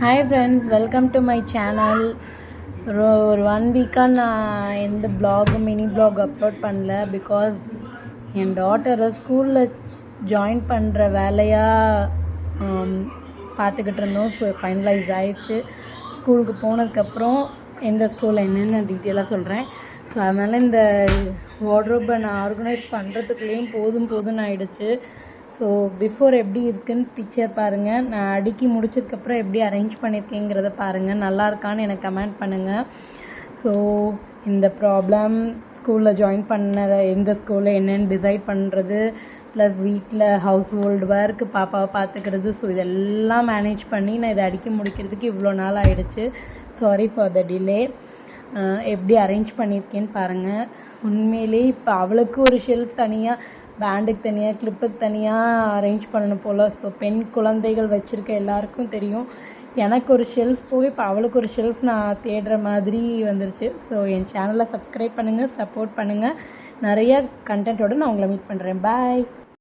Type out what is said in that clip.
Hi friends, welcome to my channel. ஒரு 1 வீக்காக நான் எந்த மினி ப்ளாக் அப்லோட் பண்ணல. பிகாஸ் என் டாட்டரை ஸ்கூலில் ஜாயின் பண்ணுற வேலையாக பார்த்துக்கிட்டு இருந்தோம். ஸோ ஃபைனலைஸ் ஆயிடுச்சு. ஸ்கூலுக்கு போனதுக்கப்புறம் எந்த ஸ்கூலில் என்னென்னு டீட்டெயிலாக சொல்கிறேன். ஸோ அதனால் இந்த வார்ட்ரோப்பை நான் ஆர்கனைஸ் பண்ணுறதுக்குள்ளேயும் போதும்னு ஆயிடுச்சு. ஸோ பிஃபோர் எப்படி இருக்குன்னு பிக்சர் பாருங்கள். நான் அடுக்கி முடிச்சதுக்கப்புறம் எப்படி அரேஞ்ச் பண்ணியிருக்கேங்கிறத பாருங்கள். நல்லா இருக்கான்னு எனக்கு கமெண்ட் பண்ணுங்கள். ஸோ இந்த ப்ராப்ளம் ஸ்கூலில் ஜாயின் பண்ண எந்த ஸ்கூலில் என்னென்னு டிசைட் பண்ணுறது, ப்ளஸ் வீட்டில் ஹவுஸ் ஹோல்டு ஒர்க், பாப்பாவை பார்த்துக்கிறது, ஸோ இதெல்லாம் மேனேஜ் பண்ணி நான் இதை அடுக்கி முடிக்கிறதுக்கு இவ்வளோ நாள் ஆகிடுச்சு. Sorry for the delay. எப்படி அரேஞ்ச் பண்ணியிருக்கேன்னு பாருங்கள். உண்மையிலே இப்போ அவளுக்கு ஒரு ஷெல்ஃப் தனியாக, பேண்டுக்கு தனியாக, கிளிப்புக்கு தனியாக அரேஞ்ச் பண்ணணும் போல். ஸோ பெண் குழந்தைகள் வச்சுருக்க எல்லாருக்கும் தெரியும். எனக்கு ஒரு ஷெல்ஃப் போய் இப்போ அவளுக்கு ஒரு ஷெல்ஃப் நான் தேடுற மாதிரி வந்துருச்சு. ஸோ என் சேனலை சப்ஸ்கிரைப் பண்ணுங்கள், சப்போர்ட் பண்ணுங்கள். நிறைய கண்டென்ட்டோடு நான் உங்களை மீட் பண்ணுறேன். பாய்.